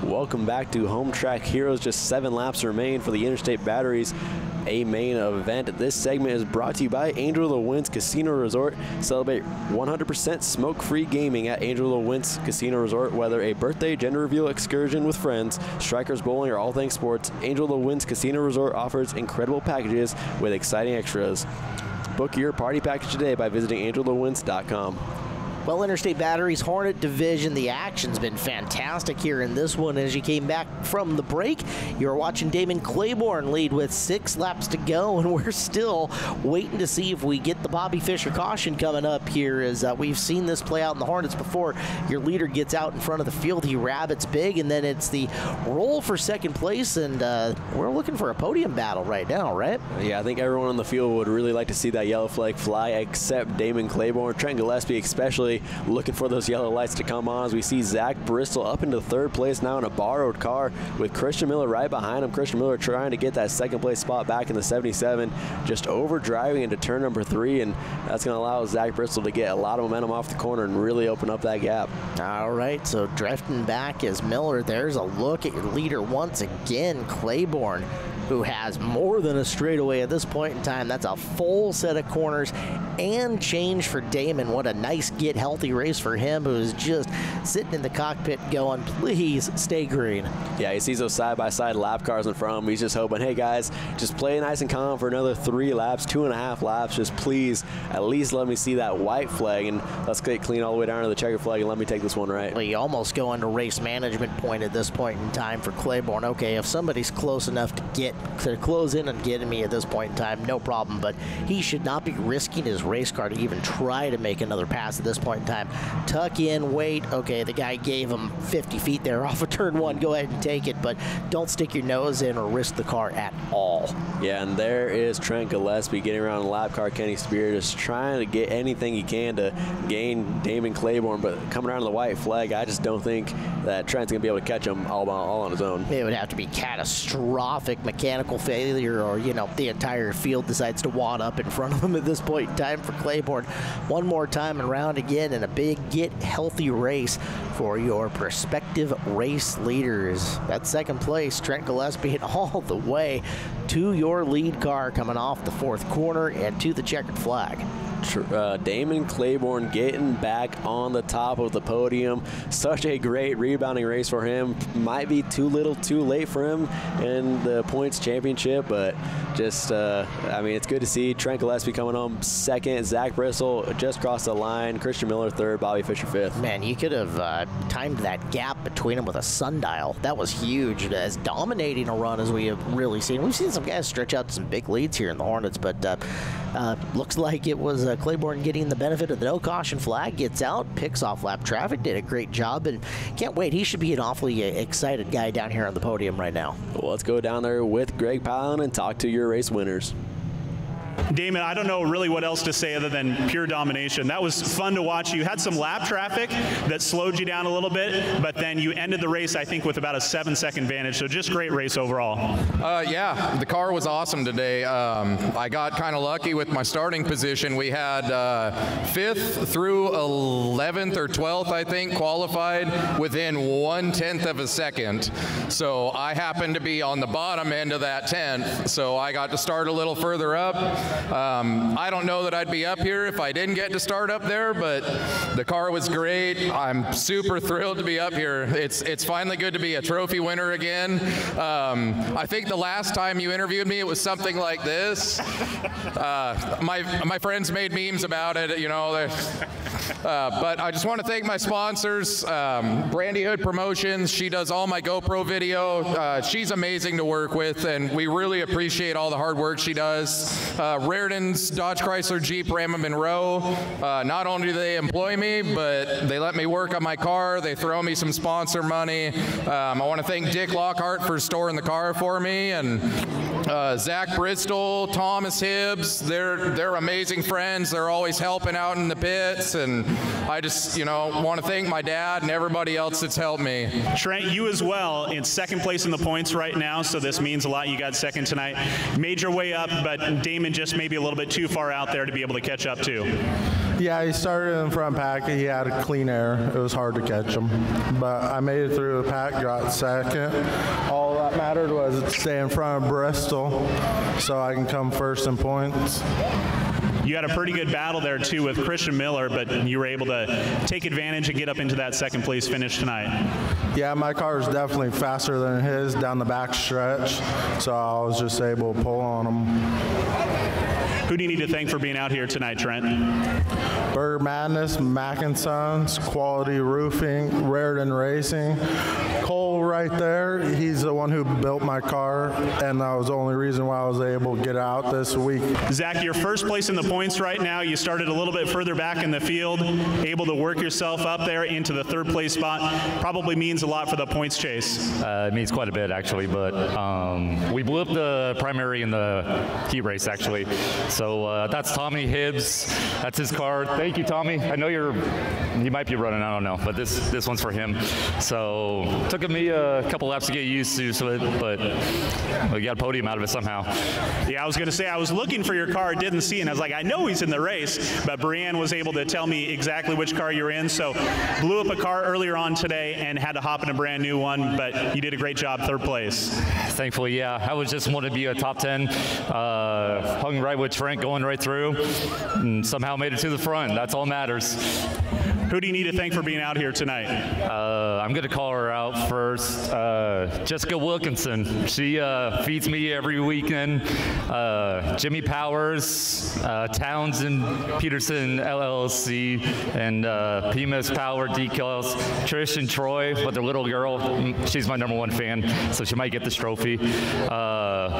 Welcome back to Home Track Heroes. Just 7 laps remain for the Interstate Batteries, a main event. This segment is brought to you by Angel of the Winds Casino Resort. Celebrate 100% smoke-free gaming at Angel of the Winds Casino Resort. Whether a birthday, gender reveal excursion with friends, strikers bowling, or all things sports, Angel of the Winds Casino Resort offers incredible packages with exciting extras. Book your party package today by visiting angelofthewinds.com. Well, Interstate Batteries Hornet Division, the action's been fantastic here in this one. As you came back from the break, you were watching Damon Claiborne lead with 6 laps to go, and we're still waiting to see if we get the Bobby Fischer caution coming up here. As we've seen this play out in the Hornets before. Your leader gets out in front of the field, he rabbits big, and then it's the roll for second place, and we're looking for a podium battle right now, right? Yeah, I think everyone on the field would really like to see that yellow flag fly, except Damon Claiborne. Trent Gillespie especially looking for those yellow lights to come on, as we see Zach Bristol up into 3rd place now in a borrowed car with Christian Miller right behind him. Christian Miller trying to get that 2nd place spot back in the 77, just overdriving into turn number 3, and that's going to allow Zach Bristol to get a lot of momentum off the corner and really open up that gap. All right, so drifting back is Miller. There's a look at your leader once again, Claiborne, who has more than a straightaway at this point in time. That's a full set of corners and change for Damon. What a nice get healthy race for him, who's just sitting in the cockpit going, please stay green. Yeah, he sees those side-by-side lap cars in front of him. He's just hoping, hey guys, just play nice and calm for another 3 laps, 2.5 laps. Just please at least let me see that white flag, and let's get clean all the way down to the checker flag and let me take this one right. Well, you almost go into race management point at this point in time for Claiborne. Okay, if somebody's close enough to close in and get me at this point in time, no problem, but he should not be risking his race car to even try to make another pass at this point in time. Tuck in, wait. Okay, the guy gave him 50 feet there off of turn 1. Go ahead and take it, but don't stick your nose in or risk the car at all. Yeah, and there is Trent Gillespie getting around the lap car. Kenny Spear just trying to get anything he can to gain Damon Claiborne, but coming around to the white flag, I just don't think that Trent's going to be able to catch him all on his own. It would have to be catastrophic mechanical failure, or, you know, the entire field decides to wad up in front of him at this point in time for Claiborne. One more time and round again in a big get healthy race for your prospective race leaders. That 2nd place, Trent Gillespie, all the way to your lead car coming off the 4th corner and to the checkered flag. Damon Claiborne getting back on the top of the podium. Such a great rebounding race for him. Might be too little too late for him in the points championship, but just, I mean, it's good to see Trent Gillespie coming home 2nd. Zach Bristol just crossed the line. Christian Miller 3rd. Bobby Fischer 5th. Man, you could have timed that gap between them with a sundial. That was huge. As dominating a run as we have really seen. We've seen some guys stretch out some big leads here in the Hornets, but looks like it was Claiborne getting the benefit of the no caution flag, gets out, picks off lap traffic, did a great job, and can't wait. He should be an awfully excited guy down here on the podium right now. Well, let's go down there with Greg Palin and talk to your race winners. Damon, I don't know really what else to say other than pure domination. That was fun to watch. You had some lap traffic that slowed you down a little bit, but then you ended the race, I think, with about a 7-second advantage. So just great race overall. Yeah, the car was awesome today. I got kind of lucky with my starting position. We had 5th through 11th or 12th, I think, qualified within 1/10 of a second. So I happened to be on the bottom end of that 10th, so I got to start a little further up. I don't know that I'd be up here if I didn't get to start up there, but the car was great. I'm super thrilled to be up here. It's finally good to be a trophy winner again. I think the last time you interviewed me, it was something like this. My friends made memes about it, you know. But I just want to thank my sponsors, Brandy Hood Promotions. She does all my GoPro video. She's amazing to work with, and we really appreciate all the hard work she does. Reardon's Dodge Chrysler Jeep Ram Monroe. Not only do they employ me, but they let me work on my car. They throw me some sponsor money. I want to thank Dick Lockhart for storing the car for me, and Zach Bristol, Thomas Hibbs. They're amazing friends. They're always helping out in the pits, and I just, you know, want to thank my dad and everybody else that's helped me. Trent, you as well in 2nd place in the points right now, so this means a lot. You got 2nd tonight. Made your way up, but Damon just maybe a little bit too far out there to be able to catch up to. Yeah, he started in the front pack. He had a clean air. It was hard to catch him. But I made it through the pack, got second. All that mattered was to stay in front of Bristol so I can come first in points. You had a pretty good battle there, too, with Christian Miller, but you were able to take advantage and get up into that second place finish tonight. Yeah, my car is definitely faster than his down the back stretch, so I was just able to pull on him. Who do you need to thank for being out here tonight, Trent? Burger Madness, Mack & Sons, Quality Roofing, Raritan Racing. Cole right there, he's the one who built my car, and that was the only reason why I was able to get out this week. Zach, you're first place in the points right now. You started a little bit further back in the field, able to work yourself up there into the third place spot. Probably means a lot for the points chase. It means quite a bit, actually, but we blew up the primary in the heat race, actually. So that's Tommy Hibbs. That's his car. Thank you, Tommy. I know he might be running, I don't know, but this one's for him. So took me a couple laps to get used to it, but we got a podium out of it somehow. Yeah, I was going to say, I was looking for your car, didn't see it, and I was like, I know he's in the race, but Brianne was able to tell me exactly which car you're in. So blew up a car earlier on today and had to hop in a brand new one, but you did a great job, third place. Thankfully, yeah. I was just wanted to be a top 10. Hung right with Trent going right through, and somehow made it to the front. That's all matters. Who do you need to thank for being out here tonight? I'm going to call her out first. Jessica Wilkinson. She feeds me every weekend. Jimmy Powers, Townsend Peterson LLC, and PMS Power Decals. Trish and Troy, with their little girl. She's my #1 fan, so she might get this trophy.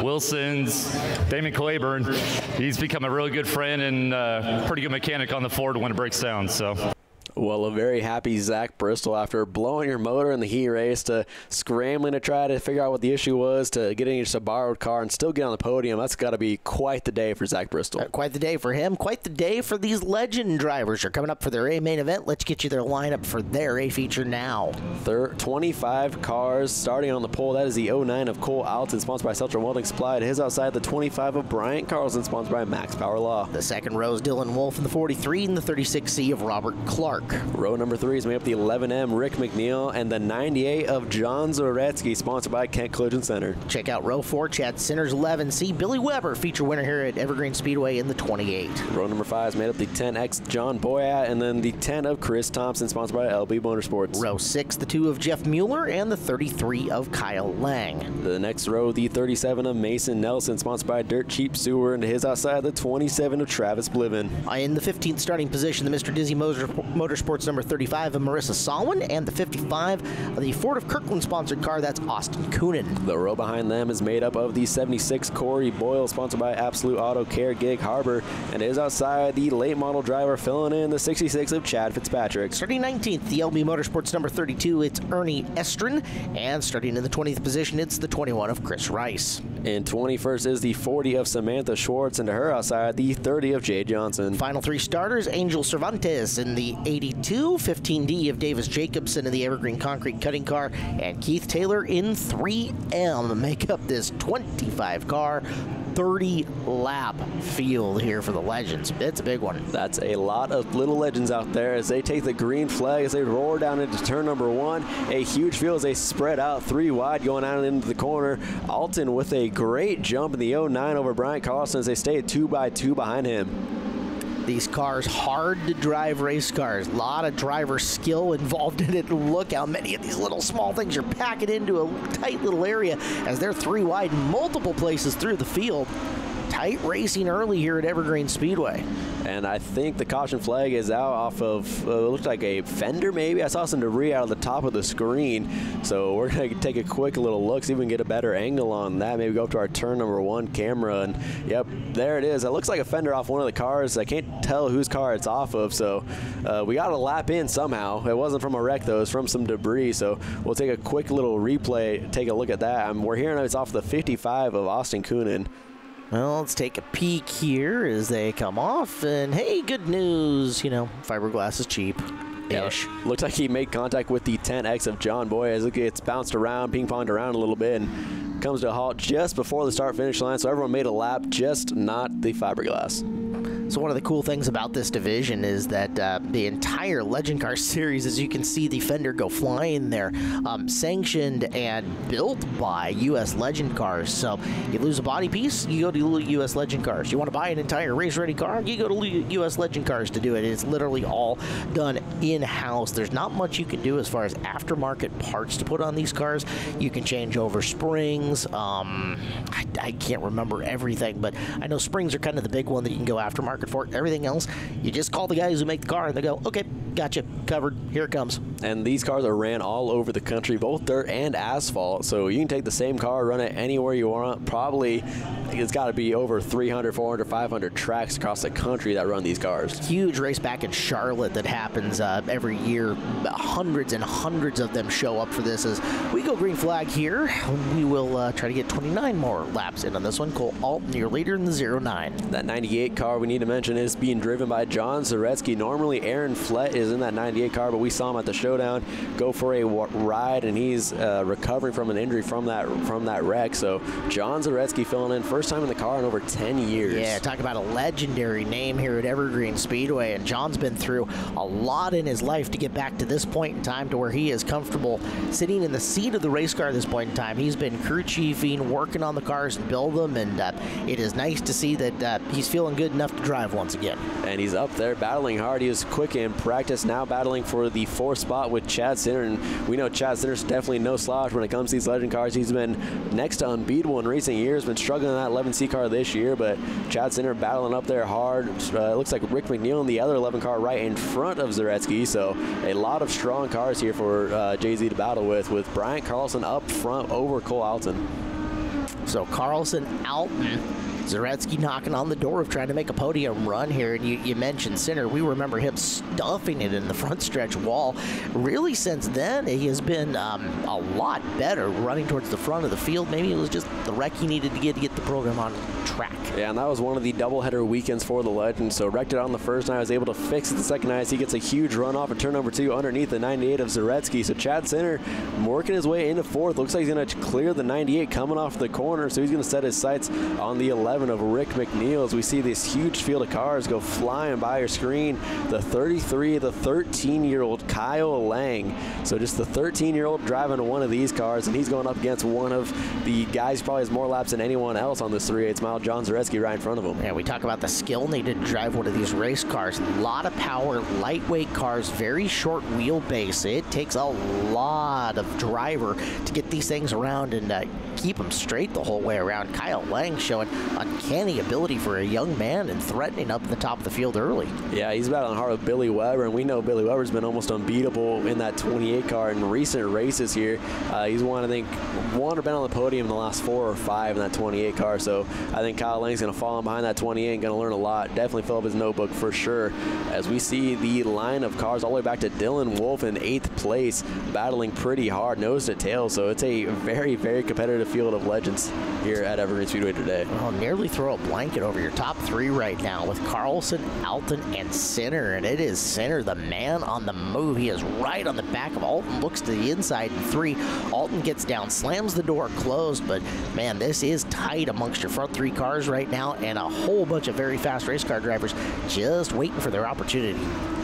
Wilson's, Damon Claiborne. He's become a really good friend and pretty good mechanic on the Ford when it breaks down. So. Well, a very happy Zach Bristol after blowing your motor in the heat race to scrambling to try to figure out what the issue was to getting just a borrowed car and still get on the podium. That's got to be quite the day for Zach Bristol. Quite the day for him. Quite the day for these legend drivers. They're coming up for their A main event. Let's get you their lineup for their A feature now. 25 cars starting on the pole. That is the 09 of Cole Alton, sponsored by Seltzer Welding Supply. His outside the 25 of Bryant Carlson, sponsored by Max Power Law. The second row is Dylan Wolf in the 43 and the 36C of Robert Clark. Row number 3 is made up the 11M Rick McNeil and the 98 of John Zaretsky, sponsored by Kent Collision Center. Check out row 4, Chad Sinners 11C, Billy Weber, feature winner here at Evergreen Speedway in the 28. Row number 5 is made up the 10X John Boyat and then the 10 of Chris Thompson, sponsored by LB Motorsports. Row 6, the 2 of Jeff Mueller and the 33 of Kyle Lang. The next row, the 37 of Mason Nelson, sponsored by Dirt Cheap Sewer, and his outside the 27 of Travis Bliven. In the 15th starting position, the Mr. Dizzy Motorsports number 35 of Marissa Solwin and the 55 of the Ford of Kirkland sponsored car, that's Austin Coonan. The row behind them is made up of the 76 Corey Boyle, sponsored by Absolute Auto Care Gig Harbor, and is outside the late model driver filling in the 66 of Chad Fitzpatrick. Starting 19th, the LB Motorsports number 32, it's Ernie Estrin, and starting in the 20th position, it's the 21 of Chris Rice. In 21st is the 40 of Samantha Schwartz, and to her outside the 30 of Jay Johnson. Final 3 starters, Angel Cervantes in the 82, 15D of Davis Jacobson in the Evergreen Concrete Cutting Car, and Keith Taylor in 3M make up this 25-car, 30-lap field here for the Legends. It's a big one. That's a lot of little legends out there as they take the green flag as they roar down into turn number 1. A huge field as they spread out 3 wide going out into the corner. Alton with a great jump in the 09 over Bryant Carlson as they stay 2 by 2 behind him. These cars, hard to drive race cars. A lot of driver skill involved in it. Look how many of these little small things you're packing into a tight little area as they're 3 wide, multiple places through the field. Tight racing early here at Evergreen Speedway. And I think the caution flag is out off of, it looked like a fender maybe. I saw some debris out of the top of the screen. So we're going to take a quick little look, see if we can get a better angle on that. Maybe go up to our turn number 1 camera. And yep, there it is. It looks like a fender off one of the cars. I can't tell whose car it's off of. So we got a lap in somehow. It wasn't from a wreck though. It was from some debris. So we'll take a quick little replay, take a look at that. We're hearing it's off the 55 of Austin Coonan. Well, let's take a peek here as they come off, and hey, good news, you know, fiberglass is cheap-ish. Yeah, looks like he made contact with the 10X of John Boy as it gets bounced around, ping-ponged around a little bit, and comes to a halt just before the start-finish line, so everyone made a lap, just not the fiberglass. So one of the cool things about this division is that the entire Legend Car series, as you can see the fender go flying there, sanctioned and built by U.S. Legend Cars. So you lose a body piece, you go to U.S. Legend Cars. You want to buy an entire race-ready car, you go to U.S. Legend Cars to do it. It's literally all done in-house. There's not much you can do as far as aftermarket parts to put on these cars. You can change over springs. I can't remember everything, but I know springs are kind of the big one that you can go aftermarket for. Everything else, you just call the guys who make the car and they go, okay, gotcha, covered, here it comes. And these cars are ran all over the country, both dirt and asphalt, so you can take the same car, run it anywhere you want. Probably it's got to be over 300, 400, 500 tracks across the country that run these cars. Huge race back in Charlotte that happens every year. Hundreds and hundreds of them show up for this. As we go green flag here, we will try to get 29 more laps in on this one. Cole Alton, your leader in the 09. That 98 car we need to mention is being driven by John Zaretsky. Normally Aaron Flett is in that 98 car, but we saw him at the showdown go for a ride, and he's recovering from an injury from that wreck. So John Zaretsky filling in, first time in the car in over 10 years. Yeah, talk about a legendary name here at Evergreen Speedway, and John's been through a lot in his life to get back to this point in time to where he is comfortable sitting in the seat of the race car at this point in time. He's been crew chiefing, working on the cars and build them, and it is nice to see that he's feeling good enough to drive once again. And he's up there battling hard. He was quick in practice, now battling for the 4th spot with Chad Sinner, and we know Chad Sinner's definitely no slouch when it comes to these Legend cars. He's been next to unbeatable in recent years, been struggling in that 11C car this year, but Chad Sinner battling up there hard. It looks like Rick McNeil in the other 11 car right in front of Zaretsky, so a lot of strong cars here for JZ to battle with Bryant Carlson up front over Cole Alton. So Carlson, Alton, Zaretsky knocking on the door of trying to make a podium run here. And you mentioned Sinner. We remember him stuffing it in the front stretch wall. Really, since then, he has been a lot better running towards the front of the field. Maybe it was just the wreck he needed to get the program on track. Yeah, and that was one of the doubleheader weekends for the Legend. So wrecked it on the first night, was able to fix it the second night. So he gets a huge run off at turn number 2 underneath the 98 of Zaretsky. So Chad Sinner working his way into 4th. Looks like he's going to clear the 98 coming off the corner. So he's going to set his sights on the 11 of Rick McNeil as we see this huge field of cars go flying by your screen. The 33, the 13-year-old Kyle Lang. So just the 13-year-old driving one of these cars, and he's going up against one of the guys who probably has more laps than anyone else on this 3/8 mile, John Zaretsky, right in front of him. Yeah, we talk about the skill needed to drive one of these race cars. A lot of power, lightweight cars, very short wheelbase. It takes a lot of driver to get these things around and keep them straight the whole way around. Kyle Lang showing uncanny ability for a young man and threatening up at the top of the field early. Yeah, he's battling hard with Billy Weber, and we know Billy Weber's been almost unbeatable in that 28 car in recent races here. He's won, I think, one or been on the podium in the last 4 or 5 in that 28 car, so I think Kyle Lang's going to fall in behind that 28 and going to learn a lot. Definitely fill up his notebook for sure, as we see the line of cars all the way back to Dylan Wolf in 8th place, battling pretty hard, nose to tail, so it's a very, very competitive field of Legends here at Evergreen Speedway today. I'll nearly throw a blanket over your top 3 right now with Carlson, Alton, and Sinner, and it is Sinner, the man on the move. He is right on the back of Alton, looks to the inside in 3. Alton gets down, slams the door closed, but man, this is tight amongst your front 3 cars right now, and a whole bunch of very fast race car drivers just waiting for their opportunity.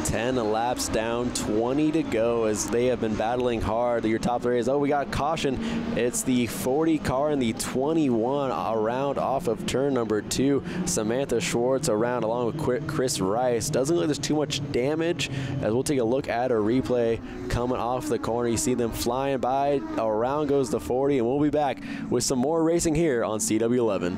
10 laps down, 20 to go as they have been battling hard. Your top 3 is, we got caution. It's the 40 car and the 21 around off of turn number 2. Samantha Schwartz around along with Chris Rice. Doesn't look like there's too much damage, as we'll take a look at a replay coming off the corner. You see them flying by. Around goes the 40, and we'll be back with some more racing here on CW11.